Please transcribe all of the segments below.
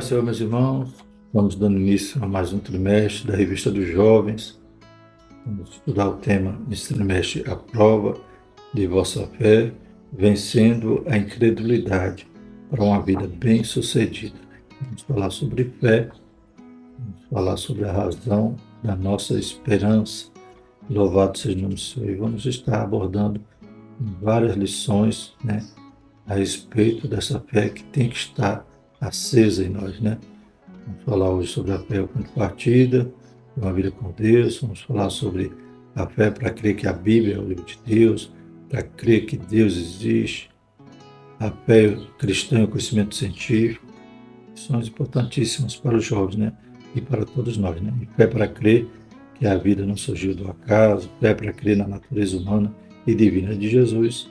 Pai, Senhor, meus irmãos, vamos dando início a mais um trimestre da Revista dos Jovens. Vamos estudar o tema desse trimestre, a prova de vossa fé, vencendo a incredulidade para uma vida bem-sucedida. Vamos falar sobre fé, vamos falar sobre a razão da nossa esperança. Louvado seja o nome do Senhor. E vamos estar abordando várias lições, a respeito dessa fé que tem que estar acesa em nós, Vamos falar hoje sobre a fé contrapartida, uma vida com Deus. Vamos falar sobre a fé para crer que a Bíblia é o livro de Deus, para crer que Deus existe, a fé cristã e o conhecimento científico, são importantíssimas para os jovens, E para todos nós, E fé para crer que a vida não surgiu do acaso, fé para crer na natureza humana e divina de Jesus,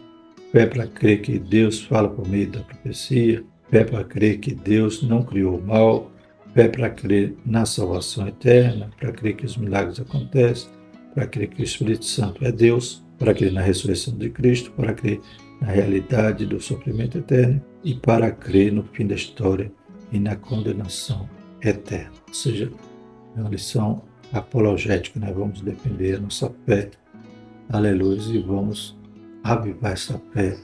fé para crer que Deus fala por meio da profecia, fé para crer que Deus não criou o mal, fé para crer na salvação eterna, para crer que os milagres acontecem, para crer que o Espírito Santo é Deus, para crer na ressurreição de Cristo, para crer na realidade do sofrimento eterno e para crer no fim da história e na condenação eterna. Ou seja, é uma lição apologética, Vamos defender a nossa fé, aleluia, e vamos avivar essa fé,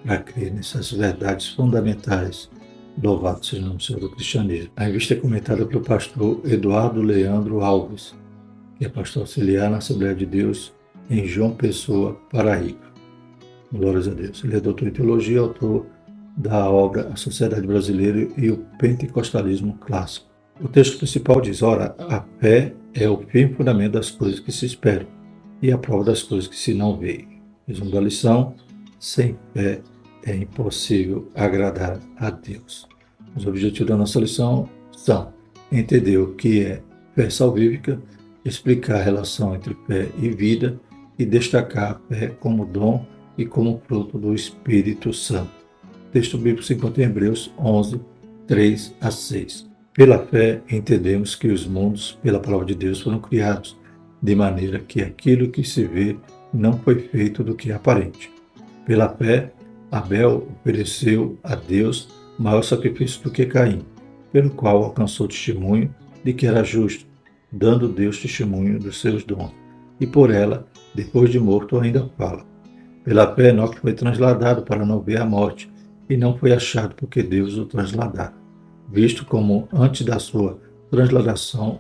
para crer nessas verdades fundamentais. Louvado seja o nome do Senhor do cristianismo. A revista é comentada pelo pastor Eduardo Leandro Alves, que é pastor auxiliar na Assembleia de Deus em João Pessoa, Paraíba. Glórias a Deus. Ele é doutor em teologia e autor da obra A Sociedade Brasileira e o Pentecostalismo Clássico. O texto principal diz: ora, a fé é o firme fundamento das coisas que se esperam e a prova das coisas que se não veem. Resumo da lição: sem fé é impossível agradar a Deus. Os objetivos da nossa lição são entender o que é fé salvífica, explicar a relação entre fé e vida e destacar a fé como dom e como fruto do Espírito Santo. O texto bíblico se encontra em Hebreus 11, 3 a 6. Pela fé entendemos que os mundos, pela palavra de Deus, foram criados, de maneira que aquilo que se vê não foi feito do que é aparente. Pela fé, Abel ofereceu a Deus maior sacrifício do que Caim, pelo qual alcançou testemunho de que era justo, dando Deus testemunho dos seus dons. E por ela, depois de morto, ainda fala. Pela fé, Enoque foi transladado para não ver a morte, e não foi achado porque Deus o transladara, visto como antes da sua transladação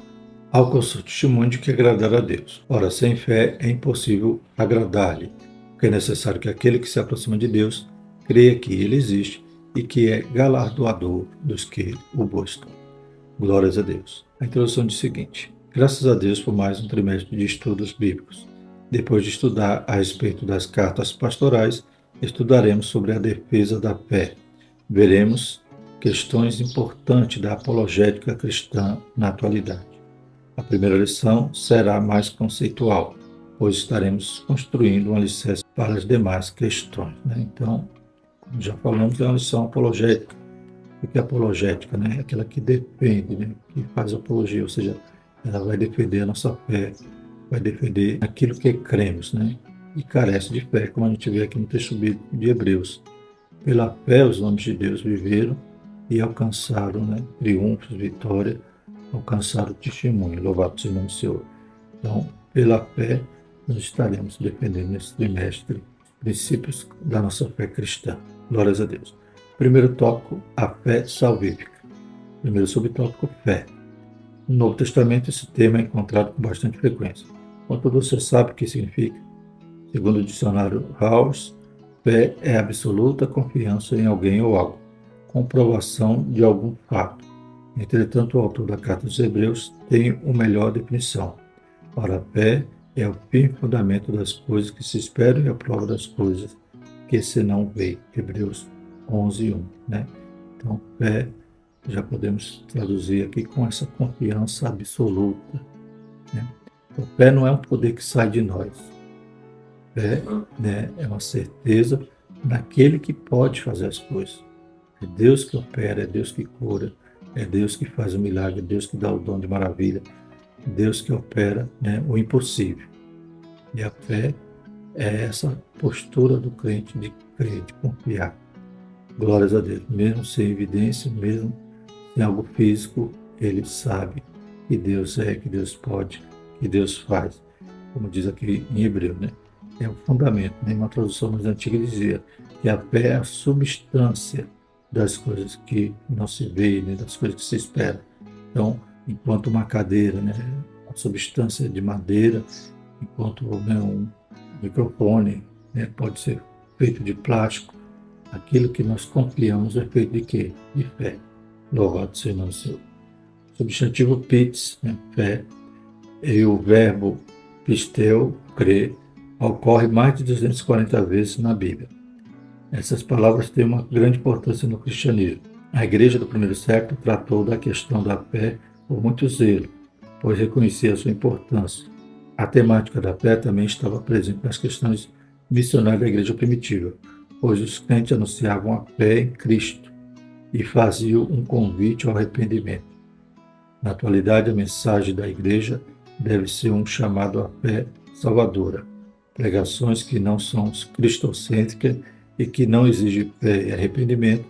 alcançou testemunho de que agradara a Deus. Ora, sem fé é impossível agradar-lhe, porque é necessário que aquele que se aproxima de Deus creia que ele existe e que é galardoador dos que o buscam. Glórias a Deus. A introdução diz o seguinte: graças a Deus por mais um trimestre de estudos bíblicos. Depois de estudar a respeito das cartas pastorais, estudaremos sobre a defesa da fé. Veremos questões importantes da apologética cristã na atualidade. A primeira lição será mais conceitual, pois estaremos construindo um alicerce para as demais questões. Então, como já falamos, é uma lição apologética. O que é apologética? É aquela que defende, que faz apologia, ou seja, ela vai defender a nossa fé, vai defender aquilo que cremos, e carece de fé, como a gente vê aqui no texto bíblico de Hebreus. Pela fé, os homens de Deus viveram e alcançaram triunfos, vitória, alcançaram testemunho. Louvado seja o nome do Senhor. Então, pela fé, nós estaremos defendendo nesse trimestre princípios da nossa fé cristã. Glórias a Deus. Primeiro tópico, a fé salvífica. Primeiro subtópico, fé. No Novo Testamento, esse tema é encontrado com bastante frequência. Quanto você sabe o que significa? Segundo o dicionário House, fé é absoluta confiança em alguém ou algo, comprovação de algum fato. Entretanto, o autor da Carta dos Hebreus tem uma melhor definição. Ora, a fé é o firme fundamento das coisas que se esperam e a prova das coisas que se não vê. Hebreus 11, 1. Então, fé, já podemos traduzir aqui com essa confiança absoluta. A fé não é um poder que sai de nós. Fé é uma certeza naquele que pode fazer as coisas. É Deus que opera, é Deus que cura, é Deus que faz o milagre, é Deus que dá o dom de maravilha, é Deus que opera o impossível. E a fé é essa postura do crente de crer, de confiar. Glórias a Deus, mesmo sem evidência, mesmo tem algo físico, ele sabe que Deus é, que Deus pode, que Deus faz. Como diz aqui em Hebreu, né? É o fundamento. Né? Uma tradução mais antiga dizia que a fé é a substância das coisas que não se vê, né? Das coisas que se espera. Então, enquanto uma cadeira, né? A substância de madeira, enquanto, né, um microfone, né? Pode ser feito de plástico, aquilo que nós confiamos é feito de quê? De fé. Louvado seja o nome do Senhor. Substantivo pits, né? Fé, e o verbo pisteu, crer, ocorre mais de 240 vezes na Bíblia. Essas palavras têm uma grande importância no cristianismo. A igreja do primeiro século tratou da questão da fé com muito zelo, pois reconhecia a sua importância. A temática da fé também estava presente nas questões missionárias da igreja primitiva, pois os crentes anunciavam a fé em Cristo e faziam um convite ao arrependimento. Na atualidade, a mensagem da igreja deve ser um chamado à fé salvadora. Pregações que não são cristocêntricas e que não exigem fé e arrependimento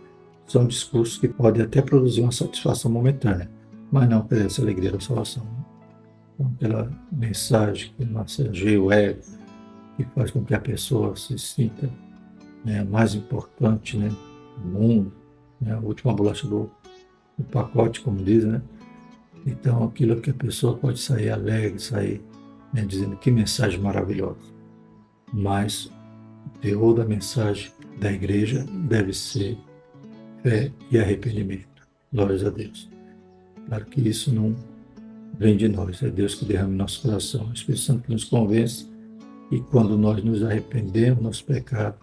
são discursos que podem até produzir uma satisfação momentânea, mas não oferecem a alegria da salvação. Então, aquela mensagem que massageia o ego, que faz com que a pessoa se sinta, né, mais importante, né, no mundo, né, a última bolacha do pacote, como dizem, né? Então, aquilo que a pessoa pode sair alegre, sair, né, dizendo que mensagem maravilhosa. Mas o teor da mensagem da igreja deve ser fé e arrependimento. Glórias a Deus. Claro que isso não vem de nós, é Deus que derrama em nosso coração. O Espírito Santo que nos convence e quando nós nos arrependemos do nosso pecado,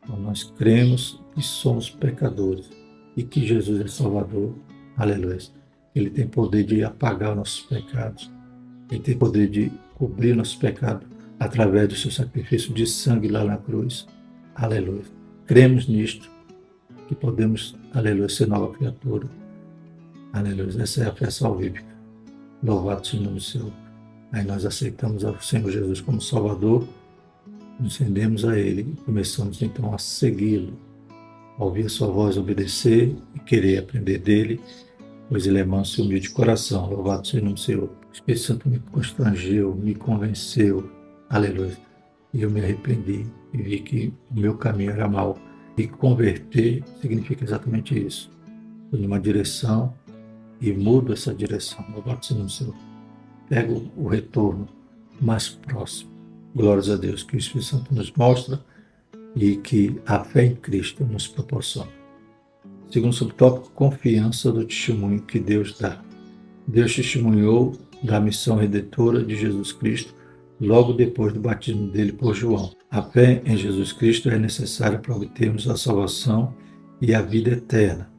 quando nós cremos que somos pecadores e que Jesus é Salvador, aleluia. Ele tem poder de apagar os nossos pecados. Ele tem poder de cobrir nossos pecados através do seu sacrifício de sangue lá na cruz. Aleluia. Cremos nisto, que podemos, aleluia, ser nova criatura. Aleluia. Essa é a fé salvífica. Louvado seja o nome do Senhor. Aí nós aceitamos o Senhor Jesus como Salvador, nos rendemos a Ele e começamos então a segui-lo, a ouvir a sua voz, obedecer e querer aprender dele, pois ele é manso e humilde de coração. Louvado seja o nome do Senhor. O Espírito Santo me constrangeu, me convenceu, aleluia, e eu me arrependi e vi que o meu caminho era mau. E converter significa exatamente isso. Estou numa direção e mudo essa direção. Louvado seja o nome do Senhor. Pego o retorno mais próximo. Glórias a Deus, que o Espírito Santo nos mostra e que a fé em Cristo nos proporciona. Segundo subtópico, confiança do testemunho que Deus dá. Deus testemunhou da missão redentora de Jesus Cristo logo depois do batismo dele por João. A fé em Jesus Cristo é necessária para obtermos a salvação e a vida eterna.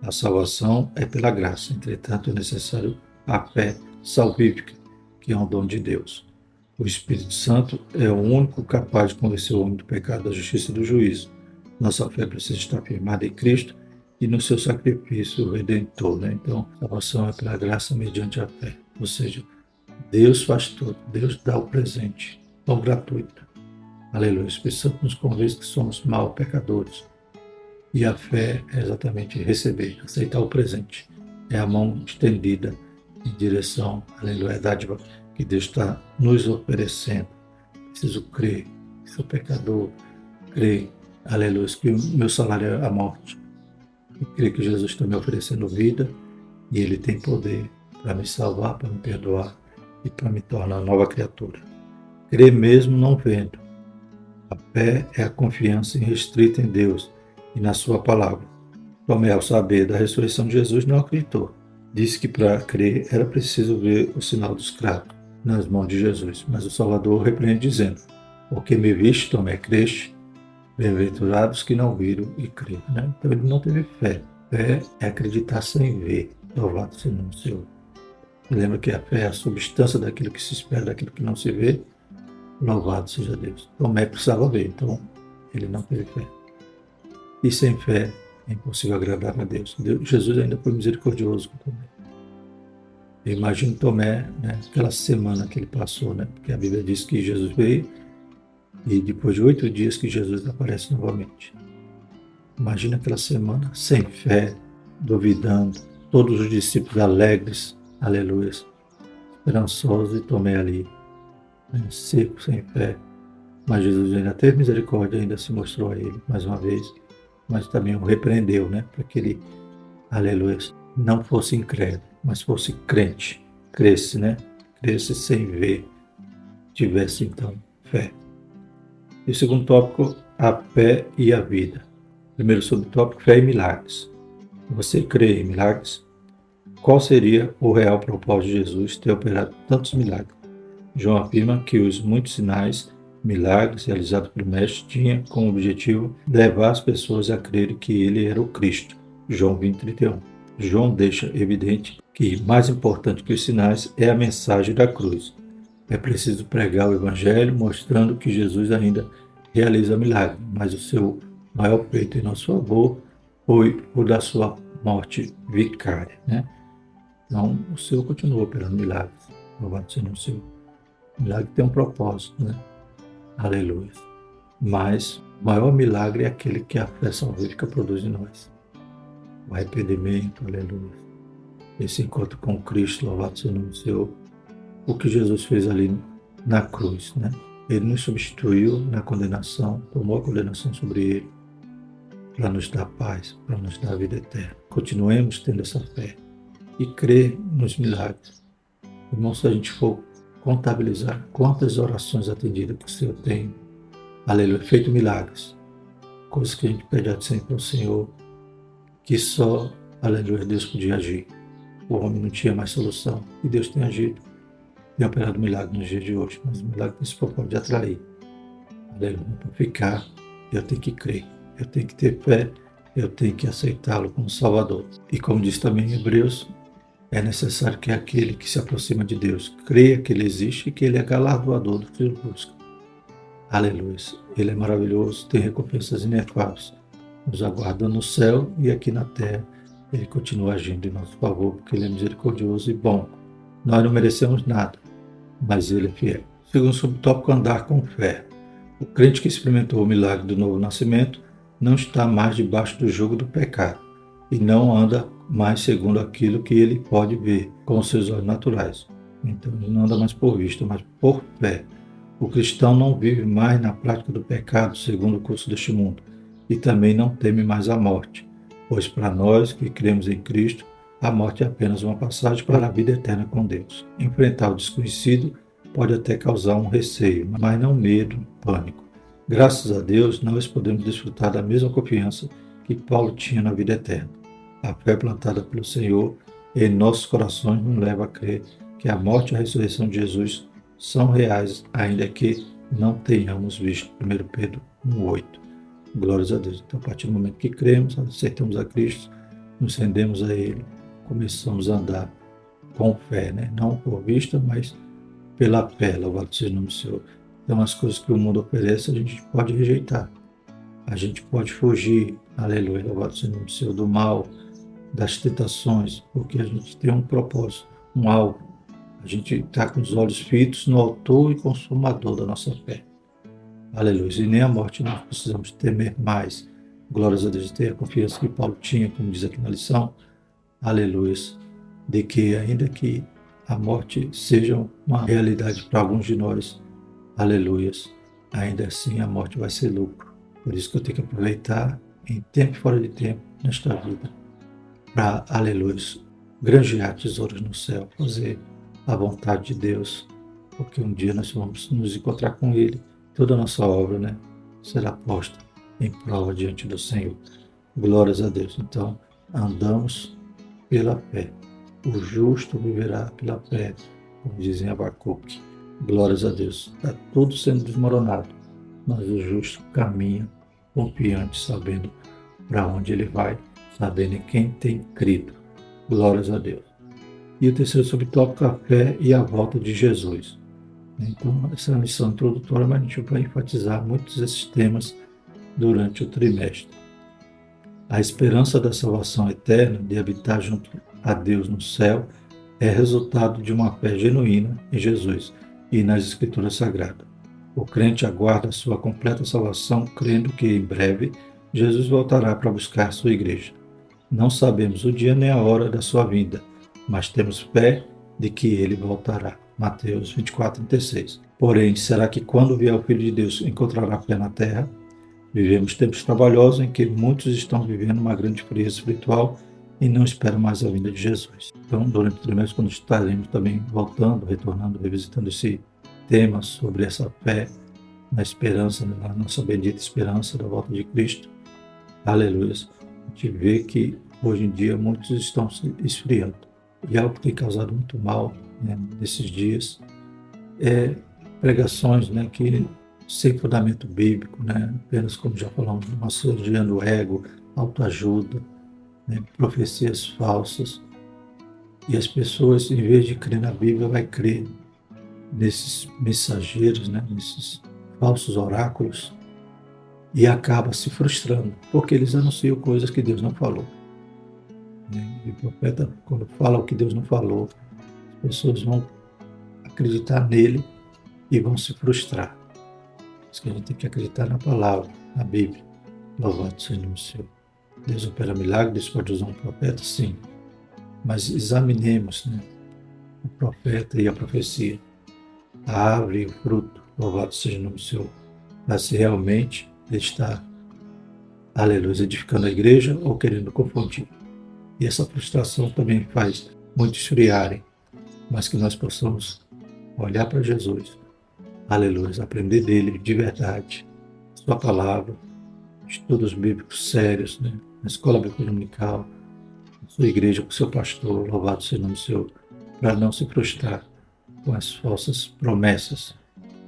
A salvação é pela graça, entretanto é necessário a fé salvífica, que é um dom de Deus. O Espírito Santo é o único capaz de convencer o homem do pecado, da justiça e do juízo. Nossa fé precisa estar firmada em Cristo e no seu sacrifício redentor. Né? Então, a salvação é pela graça mediante a fé. Ou seja, Deus faz tudo, Deus dá o presente, tão gratuito. Aleluia. O Espírito Santo nos convence que somos mal pecadores. E a fé é exatamente receber, aceitar o presente. É a mão estendida em direção, aleluia, à dádiva que Deus está nos oferecendo. Preciso crer que sou pecador, crer, aleluia, que o meu salário é a morte. E crer que Jesus está me oferecendo vida e Ele tem poder para me salvar, para me perdoar e para me tornar nova criatura. Crer mesmo não vendo. A fé é a confiança irrestrita em Deus e na sua palavra. Tomé, ao saber da ressurreição de Jesus, não acreditou. Disse que para crer era preciso ver o sinal dos cravos nas mãos de Jesus. Mas o Salvador repreende dizendo: porque me viste, Tomé, creste, bem-aventurados que não viram e creram. Né? Então ele não teve fé. Fé é acreditar sem ver. Louvado seja o nome do Senhor. Lembra que a fé é a substância daquilo que se espera, daquilo que não se vê. Louvado seja Deus. Tomé precisava ver, então ele não teve fé. E sem fé é impossível agradar a Deus. Jesus ainda foi misericordioso com Tomé. Eu imagino Tomé, né, aquela semana que ele passou, né, porque a Bíblia diz que Jesus veio e depois de 8 dias que Jesus aparece novamente. Imagina aquela semana sem fé, duvidando, todos os discípulos alegres, aleluia, esperançosos, e tomei ali, seco, sem fé. Mas Jesus ainda teve misericórdia, ainda se mostrou a ele mais uma vez, mas também o repreendeu, né? Para que ele, aleluia, não fosse incrédulo, mas fosse crente, cresce, né? Cresce sem ver, tivesse então fé. E o segundo tópico, a fé e a vida. Primeiro subtópico, fé e milagres. Você crê em milagres? Qual seria o real propósito de Jesus ter operado tantos milagres? João afirma que os muitos sinais, milagres realizados pelo Mestre tinham como objetivo levar as pessoas a crerem que ele era o Cristo. João 20:31. João deixa evidente que mais importante que os sinais é a mensagem da cruz. É preciso pregar o Evangelho mostrando que Jesus ainda realiza milagres, mas o seu maior feito em nosso favor foi o da sua morte vicária, né? Então, o Senhor continua operando milagres. Louvado seja o Senhor. O milagre tem um propósito, né? Aleluia. Mas o maior milagre é aquele que a fé salvífica produz em nós. O arrependimento, aleluia. Esse encontro com Cristo, louvado seja o Senhor. O que Jesus fez ali na cruz, né? Ele nos substituiu na condenação, tomou a condenação sobre ele, para nos dar paz, para nos dar a vida eterna. Continuemos tendo essa fé e crer nos milagres. Irmão, se a gente for contabilizar quantas orações atendidas que o Senhor tem, aleluia, feito milagres, coisas que a gente pede sempre ao Senhor, que só, aleluia, Deus podia agir. O homem não tinha mais solução e Deus tem agido. Tem operado milagre nos dias de hoje, mas o milagre tem esse propósito de atrair. Aleluia, para ficar, eu tenho que crer, eu tenho que ter fé, eu tenho que aceitá-lo como Salvador. E como diz também em Hebreus, é necessário que aquele que se aproxima de Deus creia que ele existe e que ele é galardoador do que ele busca. Aleluia. Ele é maravilhoso, tem recompensas inefáveis, nos aguardando no céu e aqui na terra. Ele continua agindo em nosso favor, porque ele é misericordioso e bom. Nós não merecemos nada, mas ele é fiel. Segundo subtópico, andar com fé. O crente que experimentou o milagre do novo nascimento não está mais debaixo do jugo do pecado e não anda mais segundo aquilo que ele pode ver com os seus olhos naturais. Então ele não anda mais por vista, mas por fé. O cristão não vive mais na prática do pecado segundo o curso deste mundo e também não teme mais a morte, pois para nós que cremos em Cristo, a morte é apenas uma passagem para a vida eterna com Deus. Enfrentar o desconhecido pode até causar um receio, mas não medo, pânico. Graças a Deus, nós podemos desfrutar da mesma confiança que Paulo tinha na vida eterna. A fé plantada pelo Senhor em nossos corações nos leva a crer que a morte e a ressurreição de Jesus são reais, ainda que não tenhamos visto. 1 Pedro 1,8. Glórias a Deus. Então, a partir do momento que cremos, aceitamos a Cristo, nos rendemos a Ele, começamos a andar com fé, né? Não por vista, mas pela fé, louvado seja o nome do Senhor. Então, as coisas que o mundo oferece, a gente pode rejeitar. A gente pode fugir, aleluia, louvado seja o nome do Senhor, do mal, das tentações, porque a gente tem um propósito, um alvo. A gente está com os olhos fitos no autor e consumador da nossa fé. Aleluia. E nem a morte nós precisamos temer mais. Glórias a Deus. Ter a confiança que Paulo tinha, como diz aqui na lição. Aleluia. De que ainda que a morte seja uma realidade para alguns de nós, aleluia, ainda assim a morte vai ser lucro. Por isso que eu tenho que aproveitar em tempo e fora de tempo nesta vida para, aleluia, granjear tesouros no céu, fazer a vontade de Deus, porque um dia nós vamos nos encontrar com Ele. Toda a nossa obra, né, será posta em prova diante do Senhor. Glórias a Deus. Então, andamos pela fé. O justo viverá pela fé, como dizem Abacuque. Glórias a Deus. Está tudo sendo desmoronado, mas o justo caminha confiante, sabendo para onde ele vai, sabendo em quem tem crido. Glórias a Deus. E o terceiro subtópico, a fé e a volta de Jesus. Então, essa é a missão introdutória, mas a gente vai enfatizar muitos desses temas durante o trimestre. A esperança da salvação eterna, de habitar junto a Deus no céu, é resultado de uma fé genuína em Jesus e nas Escrituras Sagradas. O crente aguarda a sua completa salvação, crendo que, em breve, Jesus voltará para buscar sua igreja. Não sabemos o dia nem a hora da sua vinda, mas temos fé de que ele voltará. Mateus 24:36. Porém, será que quando vier o Filho de Deus encontrará fé na terra? Vivemos tempos trabalhosos em que muitos estão vivendo uma grande frieza espiritual e não esperam mais a vinda de Jesus. Então, durante o trimestre, quando estaremos também voltando, retornando, revisitando esse tema sobre essa fé na esperança, na nossa bendita esperança da volta de Cristo, aleluia, a gente vê que hoje em dia muitos estão se esfriando. E algo que tem causado muito mal, né, nesses dias é pregações, né, que sem fundamento bíblico, né, apenas, como já falamos, massageando o ego, autoajuda, né, profecias falsas. E as pessoas, em vez de crer na Bíblia, vai crer nesses mensageiros, né, nesses falsos oráculos, e acaba se frustrando, porque eles anunciam coisas que Deus não falou. Né? E o profeta, quando fala o que Deus não falou, as pessoas vão acreditar nele e vão se frustrar. Por isso que a gente tem que acreditar na palavra, na Bíblia. Louvado seja o nome do Senhor. Deus opera milagre, Deus pode usar um profeta, sim. Mas examinemos, né, o profeta e a profecia, a árvore e o fruto. Louvado seja o nome do Senhor. Para se realmente ele está, aleluia, edificando a igreja ou querendo confundir. E essa frustração também faz muitos esfriarem, mas que nós possamos olhar para Jesus, aleluia, aprender dele de verdade, sua palavra, estudos bíblicos sérios, né? Na escola bíblica dominical, na sua igreja, com o seu pastor, louvado seja o nome do Senhor, para não se frustrar com as falsas promessas.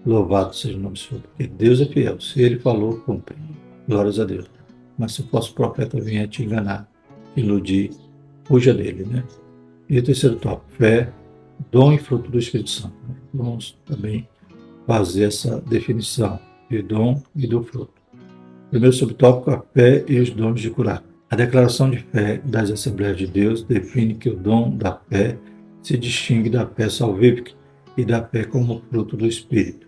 Louvado seja o nome do Senhor, porque Deus é fiel, se ele falou, cumpre. Glórias a Deus. Mas se o falso profeta vier te enganar, te iludir, fuja dele, né? E o terceiro tópico, fé, dom e fruto do Espírito Santo. Né? Vamos também fazer essa definição de dom e do fruto. Primeiro subtópico, a fé e os dons de curar. A declaração de fé das Assembleias de Deus define que o dom da fé se distingue da fé salvífica e da fé como fruto do Espírito.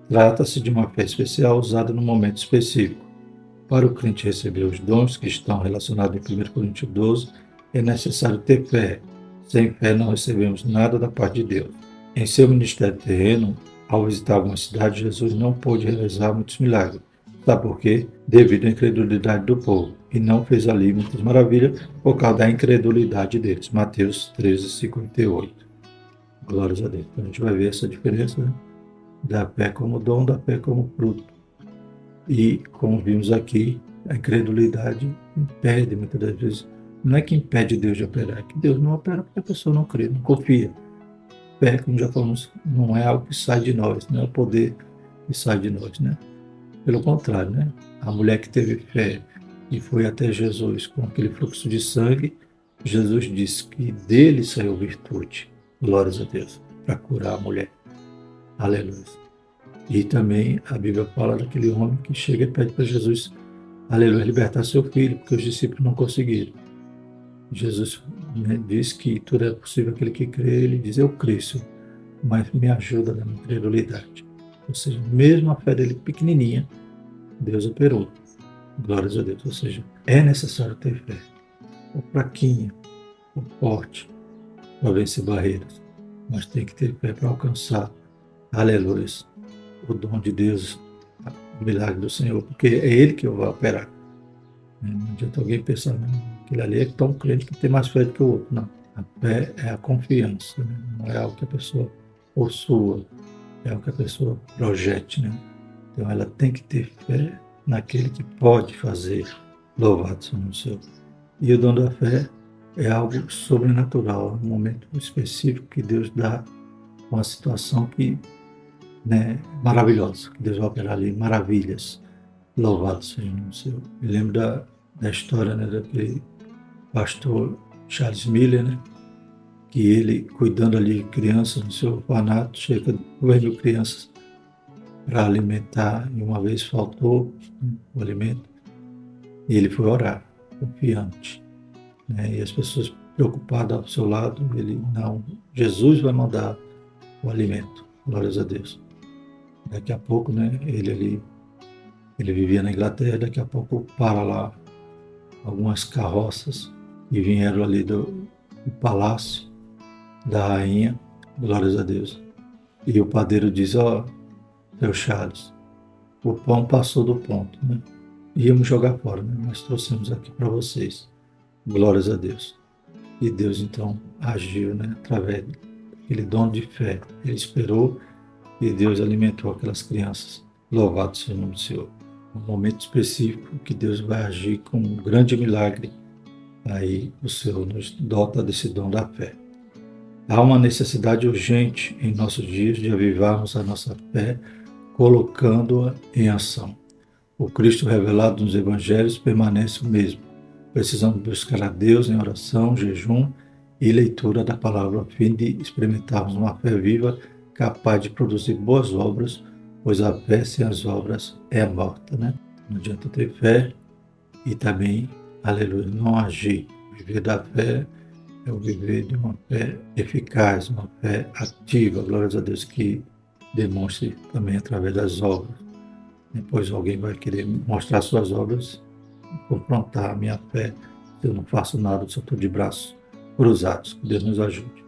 Trata-se de uma fé especial usada num momento específico. Para o crente receber os dons que estão relacionados em 1 Coríntios 12, é necessário ter fé. Sem fé não recebemos nada da parte de Deus. Em seu ministério terreno, ao visitar algumas cidades, Jesus não pôde realizar muitos milagres. Sabe por quê? Devido à incredulidade do povo. E não fez ali muitas maravilhas por causa da incredulidade deles. Mateus 13:58. Glórias a Deus. Então a gente vai ver essa diferença, né? Da fé como dom, da fé como fruto. E, como vimos aqui, a incredulidade impede, muitas das vezes, não é que impede Deus de operar, é que Deus não opera porque a pessoa não crê, não confia. Fé, como já falamos, não é algo que sai de nós, não é o poder que sai de nós, né? Pelo contrário, né? A mulher que teve fé e foi até Jesus com aquele fluxo de sangue, Jesus disse que dele saiu virtude, glórias a Deus, para curar a mulher. Aleluia. E também a Bíblia fala daquele homem que chega e pede para Jesus, aleluia, libertar seu filho, porque os discípulos não conseguiram. Jesus, né, diz que tudo é possível aquele que crê, ele diz, eu creio, Senhor, mas me ajuda na minha incredulidade. Ou seja, mesmo a fé dele pequenininha, Deus operou. Glórias a Deus. Ou seja, é necessário ter fé. Ou fraquinha, ou forte, para vencer barreiras. Mas tem que ter fé para alcançar, aleluia, o dom de Deus, o milagre do Senhor, porque é Ele que vai operar. Não adianta alguém pensar, não, aquele ali é tão crente que tem mais fé do que o outro. Não. A fé é a confiança, né? Não é algo que a pessoa possua, é algo que a pessoa projete. Né? Então ela tem que ter fé naquele que pode fazer. Louvado seja o nome do Senhor. E o dom da fé é algo sobrenatural, um momento específico que Deus dá, uma situação que, né, maravilhosa, que Deus vai operar ali, maravilhas. Louvado seja o nome do Senhor. Me lembro da história, né, daquele pastor Charles Miller, né, que ele, cuidando ali de crianças no seu orfanato, chega a 2.000 crianças para alimentar, e uma vez faltou, né, o alimento, e ele foi orar, confiante. Né, e as pessoas preocupadas ao seu lado, ele, não, Jesus vai mandar o alimento, glórias a Deus. Daqui a pouco, né, ele vivia na Inglaterra, daqui a pouco para lá algumas carroças e vieram ali do palácio da rainha, glórias a Deus. E o padeiro diz, seu Charles, o pão passou do ponto, né? Íamos jogar fora, né? Mas trouxemos aqui para vocês. Glórias a Deus. E Deus então agiu, né? Através daquele dom de fé. Ele esperou e Deus alimentou aquelas crianças. Louvado seja o nome do Senhor. Um momento específico que Deus vai agir com um grande milagre. Aí o Senhor nos dota desse dom da fé. Há uma necessidade urgente em nossos dias de avivarmos a nossa fé, colocando-a em ação. O Cristo revelado nos Evangelhos permanece o mesmo. Precisamos buscar a Deus em oração, jejum e leitura da palavra, a fim de experimentarmos uma fé viva capaz de produzir boas obras, pois a fé sem as obras é morta, né? Não adianta ter fé e também, aleluia, não agir. Viver da fé é o viver de uma fé eficaz, uma fé ativa, glórias a Deus, que demonstre também através das obras. Depois alguém vai querer mostrar suas obras, confrontar a minha fé, se eu não faço nada, se eu estou de braços cruzados. Que Deus nos ajude.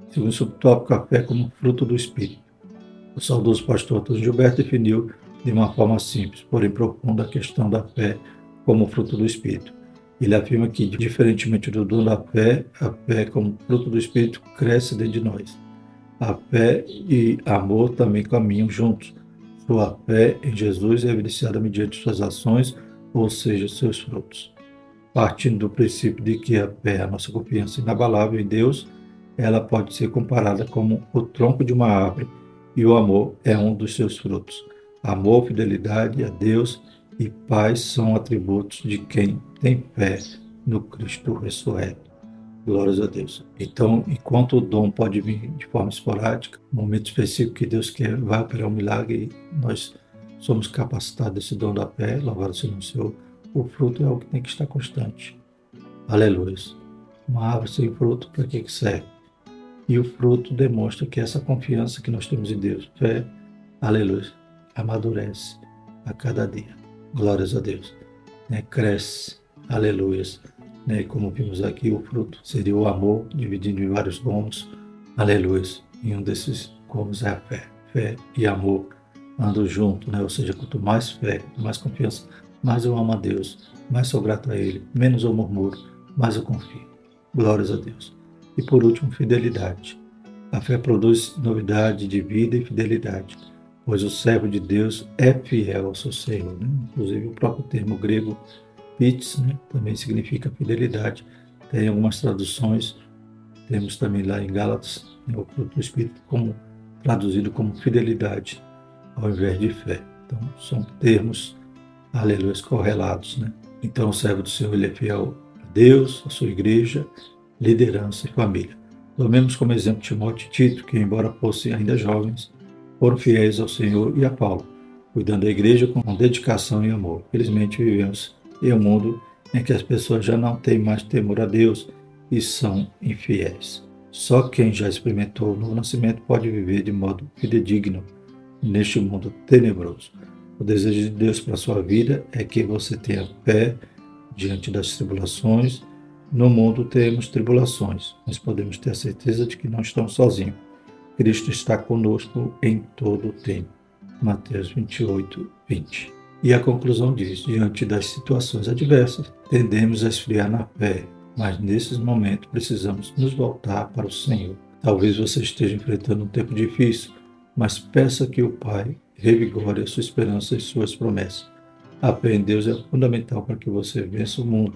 Segundo subtópico, a fé como fruto do Espírito. O saudoso pastor Antônio Gilberto definiu de uma forma simples, porém profunda, a questão da fé como fruto do Espírito. Ele afirma que, diferentemente do dom da fé, a fé como fruto do Espírito cresce dentro de nós. A fé e amor também caminham juntos. Sua fé em Jesus é evidenciada mediante suas ações, ou seja, seus frutos. Partindo do princípio de que a fé é a nossa confiança inabalável em Deus, ela pode ser comparada como o tronco de uma árvore, e o amor é um dos seus frutos. Amor, fidelidade a Deus e paz são atributos de quem tem fé no Cristo ressurreto. Glórias a Deus. Então, enquanto o dom pode vir de forma esporádica, no momento específico que Deus quer, vai operar um milagre, e nós somos capacitados desse dom da fé, louvado seja o Senhor. O fruto é o que tem que estar constante. Aleluia. Uma árvore sem fruto, para que serve? E o fruto demonstra que essa confiança que nós temos em Deus, fé, aleluia, amadurece a cada dia. Glórias a Deus. Cresce, aleluia. Como vimos aqui, o fruto seria o amor, dividido em vários gomos, aleluia. E um desses gomos é a fé. Fé e amor andam juntos, ou seja, quanto mais fé, mais confiança, mais eu amo a Deus, mais sou grato a Ele, menos eu murmuro, mais eu confio. Glórias a Deus. E por último, fidelidade. A fé produz novidade de vida e fidelidade, pois o servo de Deus é fiel ao seu Senhor. Inclusive o próprio termo grego Pits, também significa fidelidade. Tem algumas traduções, temos também lá em Gálatas, o fruto do Espírito, traduzido como fidelidade, ao invés de fé. Então, são termos, aleluia, correlatos. Então, o servo do Senhor, ele é fiel a Deus, a sua igreja, liderança e família. Tomemos como exemplo Timóteo e Tito, que, embora fossem ainda jovens, foram fiéis ao Senhor e a Paulo, cuidando da igreja com dedicação e amor. Felizmente, vivemos em um mundo em que as pessoas já não têm mais temor a Deus e são infiéis. Só quem já experimentou o novo nascimento pode viver de modo fidedigno neste mundo tenebroso. O desejo de Deus para a sua vida é que você tenha fé diante das tribulações. No mundo temos tribulações, mas podemos ter a certeza de que não estamos sozinhos. Cristo está conosco em todo o tempo. Mateus 28, 20. E a conclusão diz: diante das situações adversas, tendemos a esfriar na fé, mas nesses momentos precisamos nos voltar para o Senhor. Talvez você esteja enfrentando um tempo difícil, mas peça que o Pai revigore a sua esperança e suas promessas. A fé em Deus é fundamental para que você vença o mundo.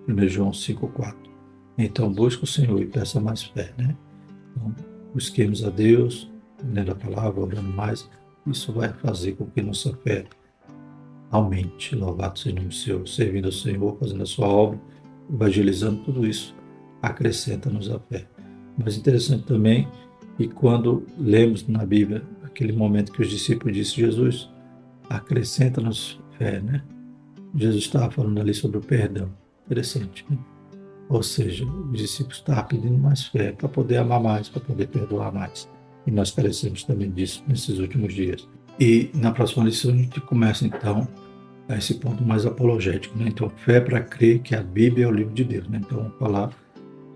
1 João 5,4. Então busque o Senhor e peça mais fé. Então, busquemos a Deus, lendo a palavra, orando mais. Isso vai fazer com que nossa fé aumente. Louvado seja o nome do Senhor, servindo ao Senhor, fazendo a sua obra, evangelizando, tudo isso acrescenta-nos a fé. Mas interessante também que quando lemos na Bíblia aquele momento que os discípulos disseram: Jesus, acrescenta-nos fé, Jesus estava falando ali sobre o perdão. Interessante, Ou seja, os discípulos estavam pedindo mais fé para poder amar mais, para poder perdoar mais. E nós carecemos também disso nesses últimos dias. E na próxima lição a gente começa então a esse ponto mais apologético, né? Então, fé para crer que a Bíblia é o livro de Deus, né? Então, vamos falar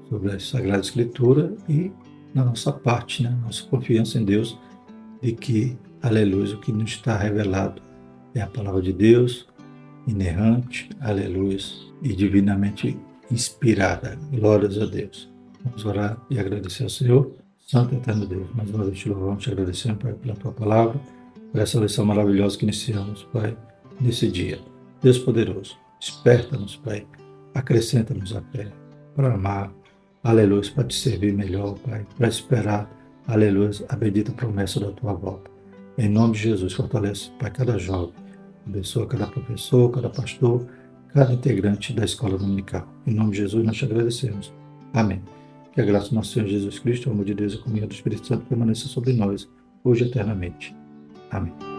sobre a Sagrada Escritura e na nossa parte, né? Nossa confiança em Deus de que, aleluia, o que nos está revelado é a palavra de Deus, inerrante, aleluia, e divinamente inspirada. Glórias a Deus. Vamos orar e agradecer ao Senhor. Santo e eterno Deus, mais uma vez te louvamos, te agradecemos, Pai, pela tua palavra, por essa lição maravilhosa que iniciamos, Pai, nesse dia. Deus poderoso, desperta-nos, Pai, acrescenta-nos a fé para amar, aleluia, para te servir melhor, Pai, para esperar, aleluia, a bendita promessa da tua volta. Em nome de Jesus, fortalece, Pai, cada jovem, abençoa cada professor, cada pastor, cada integrante da escola dominical. Em nome de Jesus, nós te agradecemos. Amém. Que a graça do nosso Senhor Jesus Cristo, o amor de Deus e a comunhão do Espírito Santo permaneça sobre nós, hoje e eternamente. Amém.